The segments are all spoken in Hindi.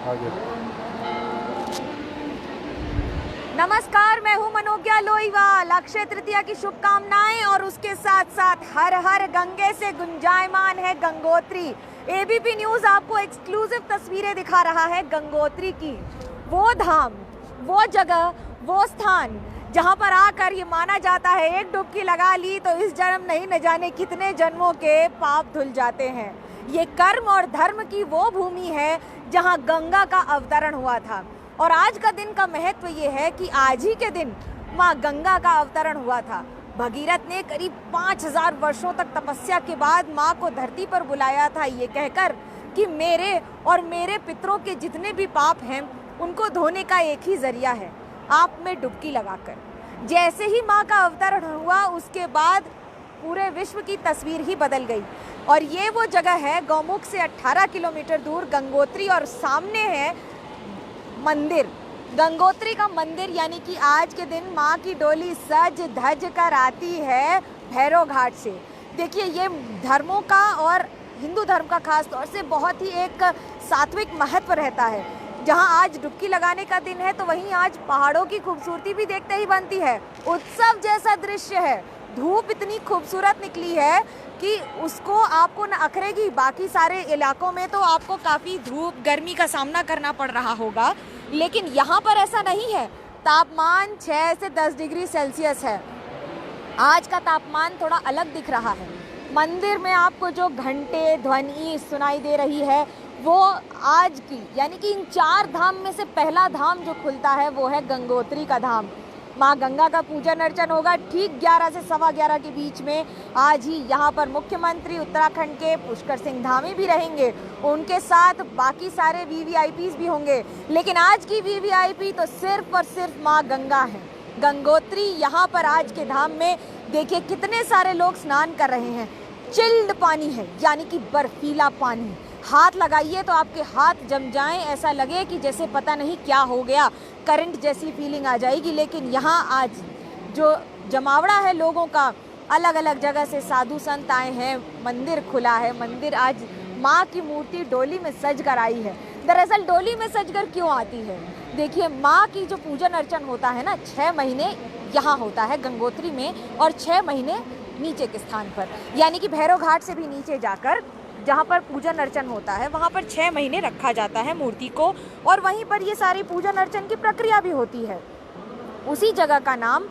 आगे। नमस्कार, मैं हूं मनोज्ञा लोईवाल। अक्षय तृतीया की शुभकामनाएं और उसके साथ साथ हर हर गंगे से गुंजायमान है गंगोत्री। एबीपी न्यूज आपको एक्सक्लूसिव तस्वीरें दिखा रहा है गंगोत्री की। वो धाम, वो जगह, वो स्थान जहां पर आकर ये माना जाता है एक डुबकी लगा ली तो इस जन्म नहीं न जाने कितने जन्मों के पाप धुल जाते हैं। ये कर्म और धर्म की वो भूमि है जहां गंगा का अवतरण हुआ था। और आज का दिन का महत्व ये है कि आज ही के दिन माँ गंगा का अवतरण हुआ था। भगीरथ ने करीब 5000 वर्षों तक तपस्या के बाद माँ को धरती पर बुलाया था, ये कहकर कि मेरे और मेरे पितरों के जितने भी पाप हैं उनको धोने का एक ही जरिया है, आप में डुबकी लगाकर। जैसे ही माँ का अवतरण हुआ उसके बाद पूरे विश्व की तस्वीर ही बदल गई। और ये वो जगह है गौमुख से 18 किलोमीटर दूर गंगोत्री, और सामने है मंदिर, गंगोत्री का मंदिर। यानी कि आज के दिन माँ की डोली सज धज कर आती है भैरव घाट से। देखिए, ये धर्मों का और हिंदू धर्म का खास तौर से बहुत ही एक सात्विक महत्व रहता है। जहाँ आज डुबकी लगाने का दिन है तो वहीं आज पहाड़ों की खूबसूरती भी देखते ही बनती है। उत्सव जैसा दृश्य है। धूप इतनी खूबसूरत निकली है कि उसको आपको न अखरेगी। बाकी सारे इलाकों में तो आपको काफ़ी धूप गर्मी का सामना करना पड़ रहा होगा, लेकिन यहाँ पर ऐसा नहीं है। तापमान 6 से 10 डिग्री सेल्सियस है। आज का तापमान थोड़ा अलग दिख रहा है। मंदिर में आपको जो घंटे ध्वनि सुनाई दे रही है वो आज की, यानी कि इन 4 धाम में से पहला धाम जो खुलता है वो है गंगोत्री का धाम। माँ गंगा का पूजन अर्चन होगा ठीक 11 से 11:15 के बीच में। आज ही यहाँ पर मुख्यमंत्री उत्तराखंड के पुष्कर सिंह धामी भी रहेंगे, उनके साथ बाकी सारे वीवीआईपीज भी होंगे। लेकिन आज की वीवीआईपी तो सिर्फ और सिर्फ माँ गंगा है, गंगोत्री। यहाँ पर आज के धाम में देखिए कितने सारे लोग स्नान कर रहे हैं। चिल्ड पानी है, यानी कि बर्फीला पानी। हाथ लगाइए तो आपके हाथ जम जाएं, ऐसा लगे कि जैसे पता नहीं क्या हो गया, करंट जैसी फीलिंग आ जाएगी। लेकिन यहाँ आज जो जमावड़ा है लोगों का, अलग अलग जगह से साधु संत आए हैं, मंदिर खुला है। मंदिर आज माँ की मूर्ति डोली में सज कर आई है। दरअसल डोली में सजकर क्यों आती है? देखिए, माँ की जो पूजन अर्चन होता है ना, 6 महीने यहाँ होता है गंगोत्री में और 6 महीने नीचे के स्थान पर, यानी कि भैरव घाट से भी नीचे जाकर जहाँ पर पूजन अर्चन होता है वहाँ पर 6 महीने रखा जाता है मूर्ति को, और वहीं पर ये सारी पूजन अर्चन की प्रक्रिया भी होती है। उसी जगह का नाम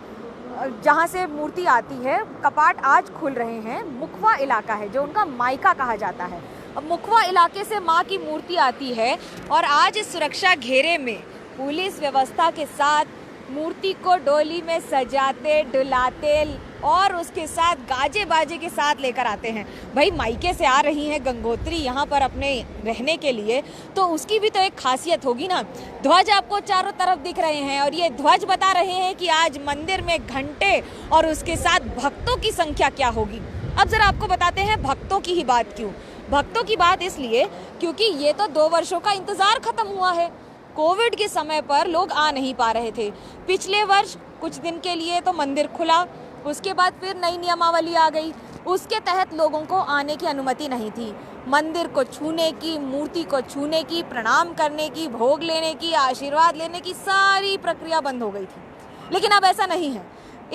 जहाँ से मूर्ति आती है, कपाट आज खुल रहे हैं। मुखवा इलाका है जो उनका मायका कहा जाता है। अब मुखवा इलाके से माँ की मूर्ति आती है और आज इस सुरक्षा घेरे में पुलिस व्यवस्था के साथ मूर्ति को डोली में सजाते डुलाते और उसके साथ गाजे बाजे के साथ लेकर आते हैं। भाई, मायके से आ रही हैं गंगोत्री यहाँ पर अपने रहने के लिए, तो उसकी भी तो एक खासियत होगी ना। ध्वज आपको चारों तरफ दिख रहे हैं और ये ध्वज बता रहे हैं कि आज मंदिर में घंटे और उसके साथ भक्तों की संख्या क्या होगी। अब जरा आपको बताते हैं भक्तों की ही बात क्यों। भक्तों की बात इसलिए क्योंकि ये तो 2 वर्षों का इंतजार खत्म हुआ है। कोविड के समय पर लोग आ नहीं पा रहे थे। पिछले वर्ष कुछ दिन के लिए तो मंदिर खुला, उसके बाद फिर नई नियमावली आ गई। उसके तहत लोगों को आने की अनुमति नहीं थी। मंदिर को छूने की, मूर्ति को छूने की, प्रणाम करने की, भोग लेने की, आशीर्वाद लेने की सारी प्रक्रिया बंद हो गई थी। लेकिन अब ऐसा नहीं है।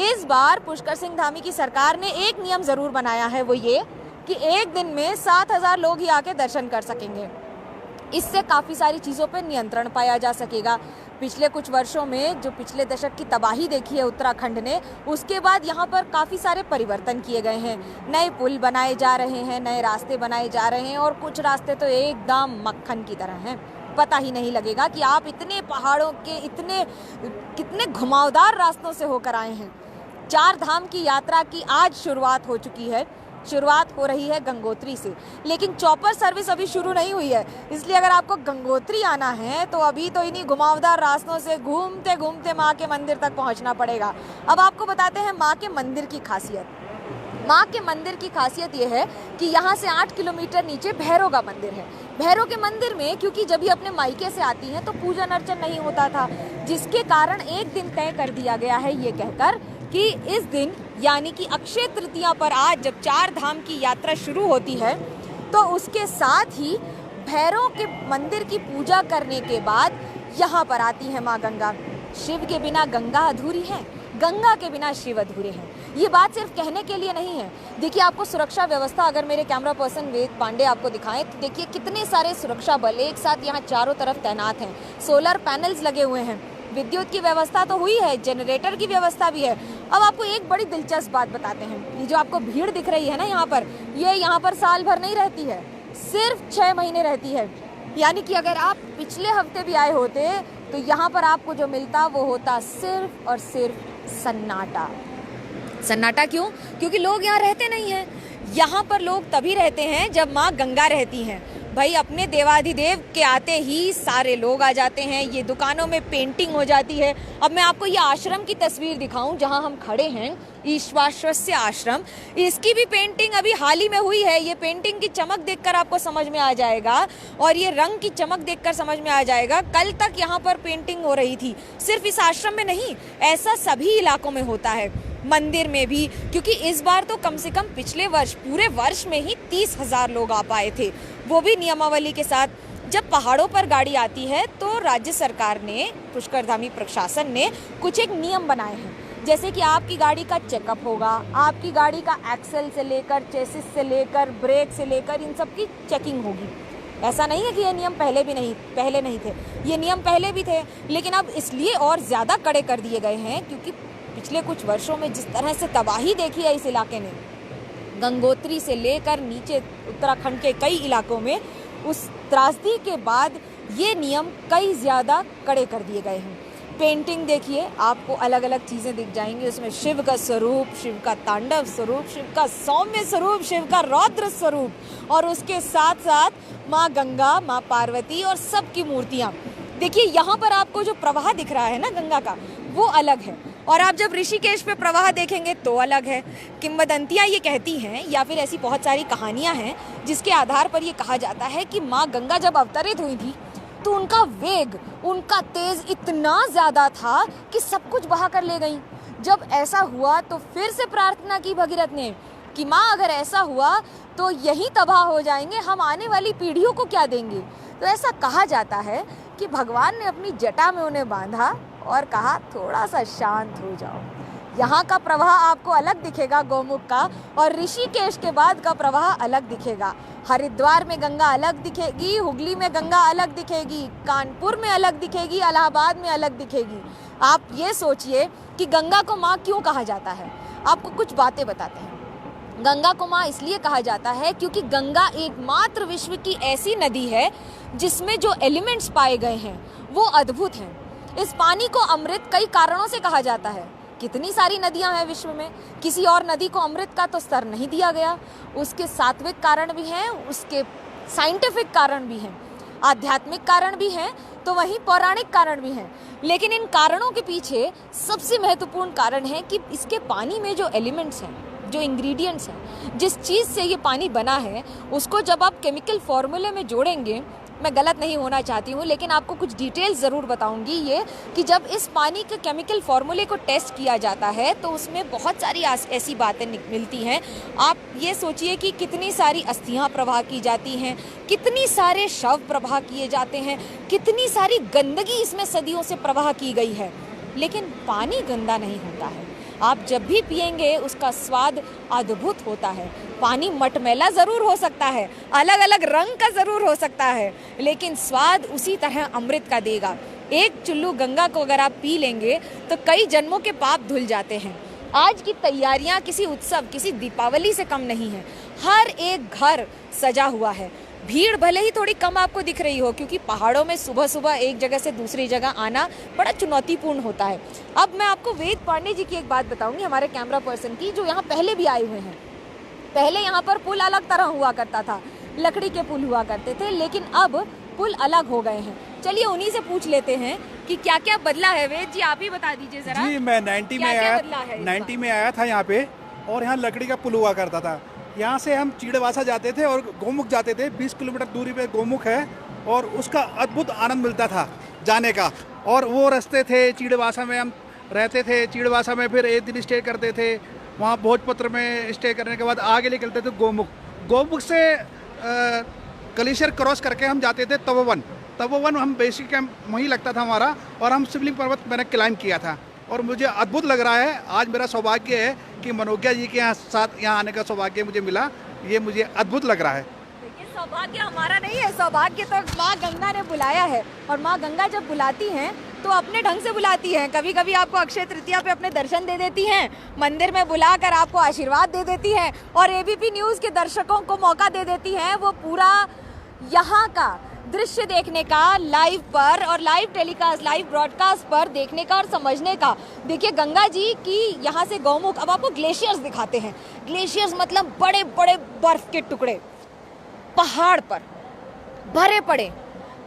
इस बार पुष्कर सिंह धामी की सरकार ने एक नियम ज़रूर बनाया है, वो ये कि एक दिन में 7000 लोग ही आके दर्शन कर सकेंगे। इससे काफ़ी सारी चीज़ों पर नियंत्रण पाया जा सकेगा। पिछले कुछ वर्षों में जो पिछले दशक की तबाही देखी है उत्तराखंड ने, उसके बाद यहाँ पर काफ़ी सारे परिवर्तन किए गए हैं। नए पुल बनाए जा रहे हैं, नए रास्ते बनाए जा रहे हैं, और कुछ रास्ते तो एकदम मक्खन की तरह हैं। पता ही नहीं लगेगा कि आप इतने पहाड़ों के कितने घुमावदार रास्तों से होकर आए हैं। 4 धाम की यात्रा की आज शुरुआत हो चुकी है। शुरुआत हो रही है गंगोत्री से, लेकिन चॉपर सर्विस अभी शुरू नहीं हुई है। इसलिए अगर आपको गंगोत्री आना है तो अभी तो इन्हीं घुमावदार रास्तों से घूमते घूमते माँ के मंदिर तक पहुँचना पड़ेगा। अब आपको बताते हैं माँ के मंदिर की खासियत। माँ के मंदिर की खासियत ये है कि यहाँ से 8 किलोमीटर नीचे भैरव का मंदिर है। भैरव के मंदिर में क्योंकि जब भी अपने मायके से आती हैं तो पूजन अर्चन नहीं होता था, जिसके कारण एक दिन तय कर दिया गया है ये कहकर कि इस दिन यानी कि अक्षय तृतीया पर आज जब 4 धाम की यात्रा शुरू होती है तो उसके साथ ही भैरव के मंदिर की पूजा करने के बाद यहाँ पर आती है माँ गंगा। शिव के बिना गंगा अधूरी है, गंगा के बिना शिव अधूरे हैं। ये बात सिर्फ कहने के लिए नहीं है। देखिए, आपको सुरक्षा व्यवस्था अगर मेरे कैमरा पर्सन वेद पांडे आपको दिखाएं तो देखिए कितने सारे सुरक्षा बल एक साथ यहाँ चारों तरफ तैनात हैं। सोलर पैनल्स लगे हुए हैं, विद्युत की व्यवस्था तो हुई है, जनरेटर की व्यवस्था भी है। अब आपको एक बड़ी दिलचस्प बात बताते हैं। ये जो आपको भीड़ दिख रही है ना यहाँ पर, ये यहाँ पर साल भर नहीं रहती है, सिर्फ 6 महीने रहती है। यानी कि अगर आप पिछले हफ्ते भी आए होते तो यहाँ पर आपको जो मिलता वो होता सिर्फ और सिर्फ सन्नाटा। सन्नाटा क्यों? क्योंकि लोग यहाँ रहते नहीं हैं। यहाँ पर लोग तभी रहते हैं जब माँ गंगा रहती हैं। भाई, अपने देवाधिदेव के आते ही सारे लोग आ जाते हैं। ये दुकानों में पेंटिंग हो जाती है। अब मैं आपको ये आश्रम की तस्वीर दिखाऊं जहां हम खड़े हैं, ईश्वाश्वस्य आश्रम, इसकी भी पेंटिंग अभी हाल ही में हुई है। ये पेंटिंग की चमक देखकर आपको समझ में आ जाएगा और ये रंग की चमक देखकर समझ में आ जाएगा। कल तक यहाँ पर पेंटिंग हो रही थी। सिर्फ इस आश्रम में नहीं, ऐसा सभी इलाकों में होता है, मंदिर में भी। क्योंकि इस बार तो कम से कम पिछले वर्ष पूरे वर्ष में ही 30,000 लोग आ पाए थे, वो भी नियमावली के साथ। जब पहाड़ों पर गाड़ी आती है तो राज्य सरकार ने, पुष्करधामी प्रशासन ने कुछ एक नियम बनाए हैं। जैसे कि आपकी गाड़ी का चेकअप होगा, आपकी गाड़ी का एक्सेल से लेकर चेसिस से लेकर ब्रेक से लेकर इन सब की चेकिंग होगी। ऐसा नहीं है कि ये नियम पहले नहीं थे, ये नियम पहले भी थे, लेकिन अब इसलिए और ज़्यादा कड़े कर दिए गए हैं क्योंकि पिछले कुछ वर्षों में जिस तरह से तबाही देखी है इस इलाके ने, गंगोत्री से लेकर नीचे उत्तराखंड के कई इलाकों में, उस त्रासदी के बाद ये नियम कई ज़्यादा कड़े कर दिए गए हैं। पेंटिंग देखिए, आपको अलग अलग चीज़ें दिख जाएंगी उसमें। शिव का स्वरूप, शिव का तांडव स्वरूप, शिव का सौम्य स्वरूप, शिव का रौद्र स्वरूप, और उसके साथ साथ माँ गंगा, माँ पार्वती और सबकी मूर्तियाँ। देखिए, यहाँ पर आपको जो प्रवाह दिख रहा है ना गंगा का, वो अलग है, और आप जब ऋषिकेश पे प्रवाह देखेंगे तो अलग है। किंवदंतियाँ ये कहती हैं, या फिर ऐसी बहुत सारी कहानियाँ हैं जिसके आधार पर ये कहा जाता है कि माँ गंगा जब अवतरित हुई थी तो उनका वेग, उनका तेज इतना ज़्यादा था कि सब कुछ बहा कर ले गई। जब ऐसा हुआ तो फिर से प्रार्थना की भगीरथ ने कि माँ, अगर ऐसा हुआ तो यही तबाह हो जाएंगे, हम आने वाली पीढ़ियों को क्या देंगे। तो ऐसा कहा जाता है कि भगवान ने अपनी जटा में उन्हें बांधा और कहा, थोड़ा सा शांत हो जाओ। यहाँ का प्रवाह आपको अलग दिखेगा गौमुख का, और ऋषिकेश के बाद का प्रवाह अलग दिखेगा। हरिद्वार में गंगा अलग दिखेगी, हुगली में गंगा अलग दिखेगी, कानपुर में अलग दिखेगी, इलाहाबाद में अलग दिखेगी। आप ये सोचिए कि गंगा को माँ क्यों कहा जाता है। आपको कुछ बातें बताते हैं। गंगा को माँ इसलिए कहा जाता है क्योंकि गंगा एकमात्र विश्व की ऐसी नदी है जिसमें जो एलिमेंट्स पाए गए हैं वो अद्भुत हैं। इस पानी को अमृत कई कारणों से कहा जाता है। कितनी सारी नदियां हैं विश्व में, किसी और नदी को अमृत का तो स्तर नहीं दिया गया। उसके सात्विक कारण भी हैं, उसके साइंटिफिक कारण भी हैं, आध्यात्मिक कारण भी हैं, तो वहीं पौराणिक कारण भी हैं। लेकिन इन कारणों के पीछे सबसे महत्वपूर्ण कारण है कि इसके पानी में जो एलिमेंट्स हैं, जो इंग्रेडिएंट्स हैं, जिस चीज़ से ये पानी बना है, उसको जब आप केमिकल फॉर्मूले में जोड़ेंगे, मैं गलत नहीं होना चाहती हूँ लेकिन आपको कुछ डिटेल्स ज़रूर बताऊंगी, ये कि जब इस पानी के केमिकल फॉर्मूले को टेस्ट किया जाता है तो उसमें बहुत सारी ऐसी बातें मिलती हैं। आप ये सोचिए कि कितनी सारी अस्थियाँ प्रवाह की जाती हैं, कितनी सारे शव प्रवाह किए जाते हैं, कितनी सारी गंदगी इसमें सदियों से प्रवाह की गई है, लेकिन पानी गंदा नहीं होता है। आप जब भी पिएंगे उसका स्वाद अद्भुत होता है। पानी मटमैला ज़रूर हो सकता है, अलग अलग रंग का ज़रूर हो सकता है, लेकिन स्वाद उसी तरह अमृत का देगा। एक चुल्लू गंगा को अगर आप पी लेंगे तो कई जन्मों के पाप धुल जाते हैं। आज की तैयारियां किसी उत्सव, किसी दीपावली से कम नहीं है। हर एक घर सजा हुआ है। भीड़ भले ही थोड़ी कम आपको दिख रही हो क्योंकि पहाड़ों में सुबह सुबह एक जगह से दूसरी जगह आना बड़ा चुनौतीपूर्ण होता है। अब मैं आपको वेद पांडे जी की एक बात बताऊंगी, हमारे कैमरा पर्सन की, जो यहाँ पहले भी आए हुए हैं। पहले यहाँ पर पुल अलग तरह हुआ करता था, लकड़ी के पुल हुआ करते थे, लेकिन अब पुल अलग हो गए हैं। चलिए उन्हीं से पूछ लेते हैं कि क्या क्या बदला है। वेद जी, आप ही बता दीजिए जरा। जी, मैं 90 में आया था यहाँ पे, और यहाँ लकड़ी का पुल हुआ करता था। यहाँ से हम चीड़वासा जाते थे और गोमुख जाते थे। 20 किलोमीटर दूरी पे गोमुख है, और उसका अद्भुत आनंद मिलता था जाने का। और वो रास्ते थे, चीड़वासा में हम रहते थे, चीड़वासा में फिर एक दिन स्टे करते थे, वहाँ भोजपत्र में स्टे करने के बाद आगे निकलते थे गोमुख। गोमुख से ग्लेशियर क्रॉस करके हम जाते थे तपोवन हम बेसिक कैंप वहीं लगता था हमारा, और हम शिवलिंग पर्वत मैंने क्लाइंब किया था और मुझे अद्भुत लग रहा है। आज मेरा सौभाग्य है कि मनोज्ञा जी के साथ यहाँ आने का सौभाग्य मुझे मिला, ये मुझे अद्भुत लग रहा है। देखिए सौभाग्य हमारा नहीं है, सौभाग्य तो माँ गंगा ने बुलाया है, और माँ गंगा जब बुलाती हैं तो अपने ढंग से बुलाती हैं। कभी कभी आपको अक्षय तृतीया पे अपने दर्शन दे देती हैं, मंदिर में बुलाकर आपको आशीर्वाद दे देती हैं, और एबीपी न्यूज़ के दर्शकों को मौका दे देती हैं वो पूरा यहाँ का दृश्य देखने का लाइव पर, और लाइव टेलीकास्ट, लाइव ब्रॉडकास्ट पर देखने का और समझने का। देखिए गंगा जी की यहाँ से गौमुख, अब आपको ग्लेशियर्स दिखाते हैं। ग्लेशियर्स मतलब बड़े बड़े बर्फ के टुकड़े पहाड़ पर भरे पड़े।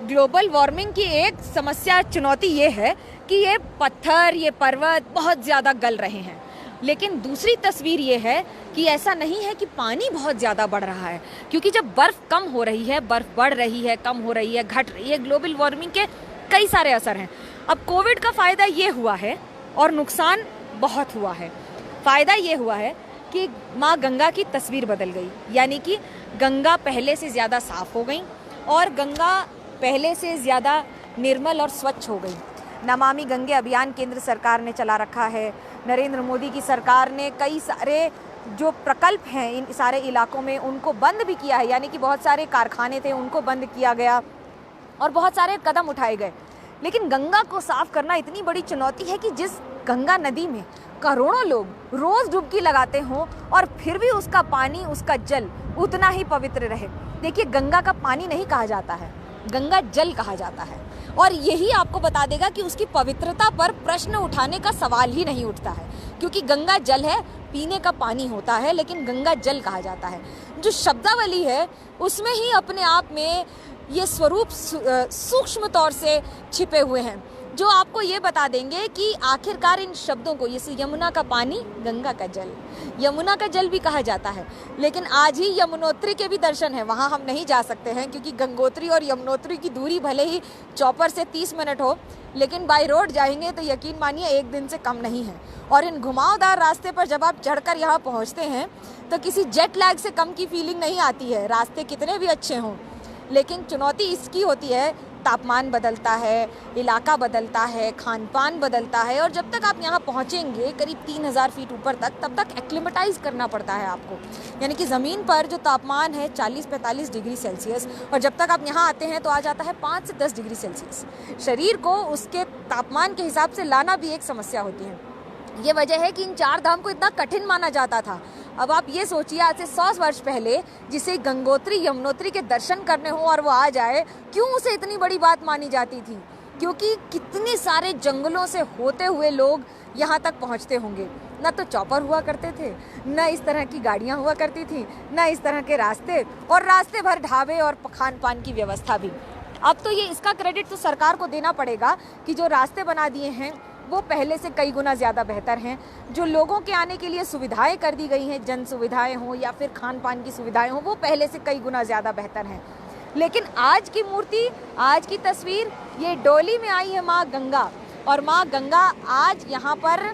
ग्लोबल वार्मिंग की एक समस्या, चुनौती ये है कि ये पत्थर, ये पर्वत बहुत ज़्यादा गल रहे हैं। लेकिन दूसरी तस्वीर ये है कि ऐसा नहीं है कि पानी बहुत ज़्यादा बढ़ रहा है, क्योंकि जब बर्फ़ कम हो रही है, बर्फ़ बढ़ रही है, कम हो रही है, घट रही है, ग्लोबल वार्मिंग के कई सारे असर हैं। अब कोविड का फ़ायदा ये हुआ है और नुकसान बहुत हुआ है। फ़ायदा ये हुआ है कि माँ गंगा की तस्वीर बदल गई, यानी कि गंगा पहले से ज़्यादा साफ़ हो गई और गंगा पहले से ज़्यादा निर्मल और स्वच्छ हो गई। नमामि गंगे अभियान केंद्र सरकार ने चला रखा है। नरेंद्र मोदी की सरकार ने कई सारे जो प्रकल्प हैं इन सारे इलाकों में उनको बंद भी किया है, यानी कि बहुत सारे कारखाने थे उनको बंद किया गया और बहुत सारे कदम उठाए गए। लेकिन गंगा को साफ करना इतनी बड़ी चुनौती है कि जिस गंगा नदी में करोड़ों लोग रोज़ डुबकी लगाते हों और फिर भी उसका पानी, उसका जल उतना ही पवित्र रहे। देखिए गंगा का पानी नहीं कहा जाता है, गंगा जल कहा जाता है, और यही आपको बता देगा कि उसकी पवित्रता पर प्रश्न उठाने का सवाल ही नहीं उठता है, क्योंकि गंगा जल है, पीने का पानी होता है, लेकिन गंगा जल कहा जाता है। जो शब्दावली है उसमें ही अपने आप में ये स्वरूप सूक्ष्म तौर से छिपे हुए हैं, जो आपको ये बता देंगे कि आखिरकार इन शब्दों को, जैसे यमुना का पानी, गंगा का जल, यमुना का जल भी कहा जाता है। लेकिन आज ही यमुनोत्री के भी दर्शन हैं, वहाँ हम नहीं जा सकते हैं क्योंकि गंगोत्री और यमुनोत्री की दूरी भले ही चॉपर से 30 मिनट हो, लेकिन बाई रोड जाएंगे तो यकीन मानिए एक दिन से कम नहीं है। और इन घुमावदार रास्ते पर जब आप चढ़कर यहाँ पहुँचते हैं तो किसी जेट लैग से कम की फीलिंग नहीं आती है, रास्ते कितने भी अच्छे हों। लेकिन चुनौती इसकी होती है, तापमान बदलता है, इलाका बदलता है, खान पान बदलता है, और जब तक आप यहाँ पहुँचेंगे करीब 3000 फीट ऊपर तक, तब तक एक्लिमेटाइज करना पड़ता है आपको। यानी कि ज़मीन पर जो तापमान है 40-45 डिग्री सेल्सियस, और जब तक आप यहाँ आते हैं तो आ जाता है 5 से 10 डिग्री सेल्सियस। शरीर को उसके तापमान के हिसाब से लाना भी एक समस्या होती है। ये वजह है कि इन 4 धाम को इतना कठिन माना जाता था। अब आप ये सोचिए, आज से 100 वर्ष पहले जिसे गंगोत्री यमुनोत्री के दर्शन करने हो और वो आ जाए, क्यों उसे इतनी बड़ी बात मानी जाती थी? क्योंकि कितने सारे जंगलों से होते हुए लोग यहाँ तक पहुँचते होंगे। न तो चॉपर हुआ करते थे, न इस तरह की गाड़ियाँ हुआ करती थी, न इस तरह के रास्ते, और रास्ते भर ढाबे और खान पान की व्यवस्था भी। अब तो ये इसका क्रेडिट तो सरकार को देना पड़ेगा कि जो रास्ते बना दिए हैं वो पहले से कई गुना ज़्यादा बेहतर हैं। जो लोगों के आने के लिए सुविधाएं कर दी गई हैं, जन सुविधाएं हों या फिर खान पान की सुविधाएं हों, वो पहले से कई गुना ज़्यादा बेहतर हैं। लेकिन आज की मूर्ति, आज की तस्वीर, ये डोली में आई है माँ गंगा, और माँ गंगा आज यहाँ पर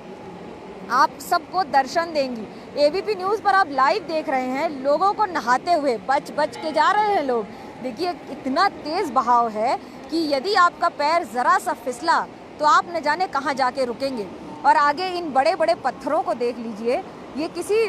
आप सबको दर्शन देंगी। एबीपी न्यूज़ पर आप लाइव देख रहे हैं लोगों को नहाते हुए, बच बच के जा रहे हैं लोग। देखिए इतना तेज़ बहाव है कि यदि आपका पैर ज़रा सा फिसला तो आप न जाने कहाँ जाके रुकेंगे। और आगे इन बड़े बड़े पत्थरों को देख लीजिए, ये किसी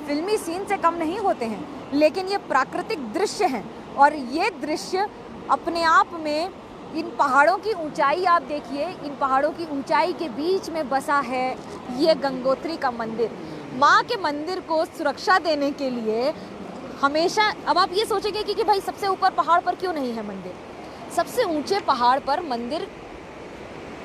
फिल्मी सीन से कम नहीं होते हैं, लेकिन ये प्राकृतिक दृश्य हैं। और ये दृश्य अपने आप में, इन पहाड़ों की ऊंचाई आप देखिए, इन पहाड़ों की ऊंचाई के बीच में बसा है ये गंगोत्री का मंदिर। माँ के मंदिर को सुरक्षा देने के लिए हमेशा, अब आप ये सोचेंगे कि भाई सबसे ऊपर पहाड़ पर क्यों नहीं है मंदिर? सबसे ऊंचे पहाड़ पर मंदिर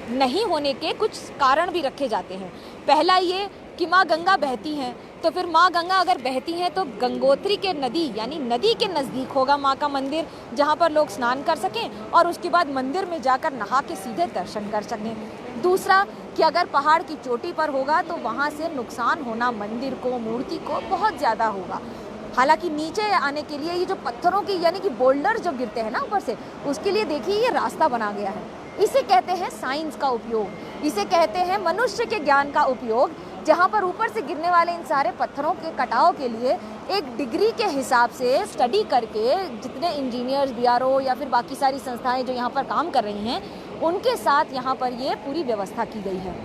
नहीं होने के कुछ कारण भी रखे जाते हैं। पहला ये कि माँ गंगा बहती हैं, तो फिर माँ गंगा अगर बहती हैं तो गंगोत्री के नदी, यानी नदी के नज़दीक होगा माँ का मंदिर, जहाँ पर लोग स्नान कर सकें और उसके बाद मंदिर में जाकर नहा के सीधे दर्शन कर सकें। दूसरा कि अगर पहाड़ की चोटी पर होगा तो वहाँ से नुकसान होना मंदिर को, मूर्ति को बहुत ज़्यादा होगा। हालांकि नीचे आने के लिए ये जो पत्थरों की, यानी कि बोल्डर जो गिरते हैं ना ऊपर से, उसके लिए देखिए ये रास्ता बना गया है। इसे कहते हैं साइंस का उपयोग, इसे कहते हैं मनुष्य के ज्ञान का उपयोग, जहाँ पर ऊपर से गिरने वाले इन सारे पत्थरों के कटाव के लिए एक डिग्री के हिसाब से स्टडी करके जितने इंजीनियर्स, बीआरओ या फिर बाकी सारी संस्थाएं जो यहाँ पर काम कर रही हैं, उनके साथ यहाँ पर ये पूरी व्यवस्था की गई है।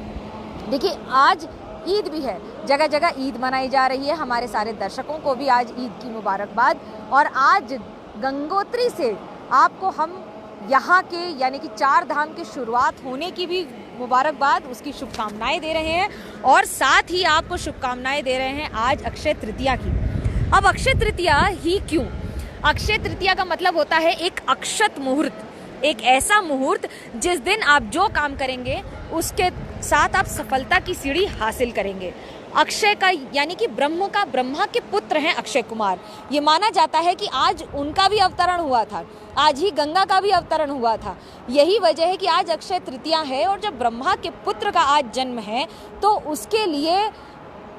देखिए, आज ईद भी है, जगह जगह ईद मनाई जा रही है। हमारे सारे दर्शकों को भी आज ईद की मुबारकबाद। और आज गंगोत्री से आपको हम यहाँ के यानी कि 4 धाम की शुरुआत होने की भी मुबारकबाद, उसकी शुभकामनाएं दे रहे हैं और साथ ही आपको शुभकामनाएं दे रहे हैं आज अक्षय तृतीया की। अब अक्षय तृतीया ही क्यों? अक्षय तृतीया का मतलब होता है एक अक्षत मुहूर्त, एक ऐसा मुहूर्त जिस दिन आप जो काम करेंगे उसके साथ आप सफलता की सीढ़ी हासिल करेंगे। अक्षय का यानी कि ब्रह्मा के पुत्र हैं अक्षय कुमार। ये माना जाता है कि आज उनका भी अवतरण हुआ था, आज ही गंगा का भी अवतरण हुआ था। यही वजह है कि आज अक्षय तृतीया है और जब ब्रह्मा के पुत्र का आज जन्म है तो उसके लिए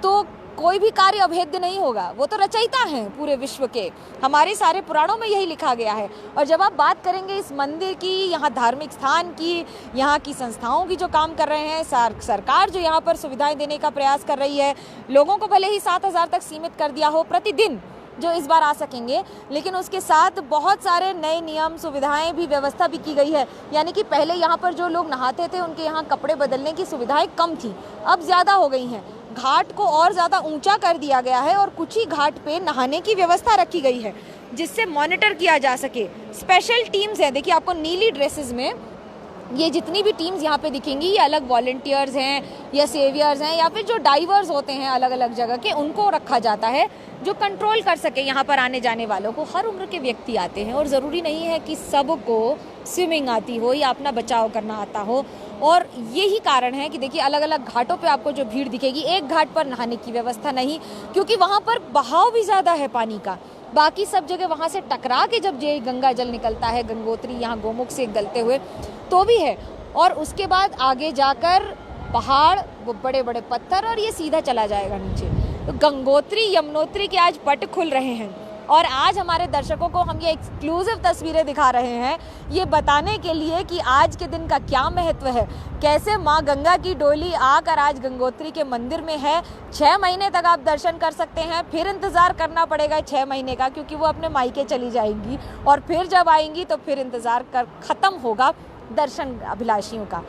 तो कोई भी कार्य अभेद्य नहीं होगा। वो तो रचयिता हैं पूरे विश्व के, हमारे सारे पुराणों में यही लिखा गया है। और जब आप बात करेंगे इस मंदिर की, यहाँ धार्मिक स्थान की, यहाँ की संस्थाओं की जो काम कर रहे हैं, सरकार जो यहाँ पर सुविधाएं देने का प्रयास कर रही है, लोगों को भले ही 7,000 तक सीमित कर दिया हो प्रतिदिन जो इस बार आ सकेंगे, लेकिन उसके साथ बहुत सारे नए नियम, सुविधाएं भी, व्यवस्था भी की गई है। यानी कि पहले यहाँ पर जो लोग नहाते थे उनके यहाँ कपड़े बदलने की सुविधाएं कम थी, अब ज़्यादा हो गई हैं। घाट को और ज़्यादा ऊंचा कर दिया गया है और कुछ ही घाट पे नहाने की व्यवस्था रखी गई है जिससे मॉनिटर किया जा सके। स्पेशल टीम्स हैं, देखिए आपको नीली ड्रेसेस में ये जितनी भी टीम्स यहाँ पे दिखेंगी, ये अलग वॉलंटियर्स हैं या सेवियर्स हैं या फिर जो डाइवर्स होते हैं अलग अलग जगह के, उनको रखा जाता है जो कंट्रोल कर सके यहाँ पर आने जाने वालों को। हर उम्र के व्यक्ति आते हैं और ज़रूरी नहीं है कि सबको स्विमिंग आती हो या अपना बचाव करना आता हो। और यही कारण है कि देखिए अलग अलग घाटों पे आपको जो भीड़ दिखेगी, एक घाट पर नहाने की व्यवस्था नहीं, क्योंकि वहाँ पर बहाव भी ज़्यादा है पानी का। बाकी सब जगह वहाँ से टकरा के जब ये गंगा जल निकलता है गंगोत्री यहाँ गोमुख से गलते हुए तो भी है, और उसके बाद आगे जाकर पहाड़, वो बड़े बड़े पत्थर, और ये सीधा चला जाएगा नीचे। तो गंगोत्री यमुनोत्री के आज पट खुल रहे हैं और आज हमारे दर्शकों को हम ये एक्सक्लूसिव तस्वीरें दिखा रहे हैं ये बताने के लिए कि आज के दिन का क्या महत्व है, कैसे माँ गंगा की डोली आकर आज गंगोत्री के मंदिर में है। 6 महीने तक आप दर्शन कर सकते हैं, फिर इंतज़ार करना पड़ेगा 6 महीने का, क्योंकि वो अपने मायके चली जाएंगी और फिर जब आएंगी तो फिर इंतज़ार कर ख़त्म होगा दर्शन अभिलाषियों का।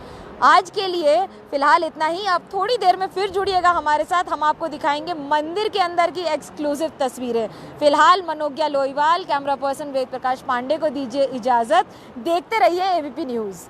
आज के लिए फिलहाल इतना ही। अब थोड़ी देर में फिर जुड़िएगा हमारे साथ, हम आपको दिखाएंगे मंदिर के अंदर की एक्सक्लूसिव तस्वीरें। फिलहाल मनोज्ञा लोईवाल, कैमरा पर्सन वेद प्रकाश पांडे को दीजिए इजाज़त। देखते रहिए एबीपी न्यूज़।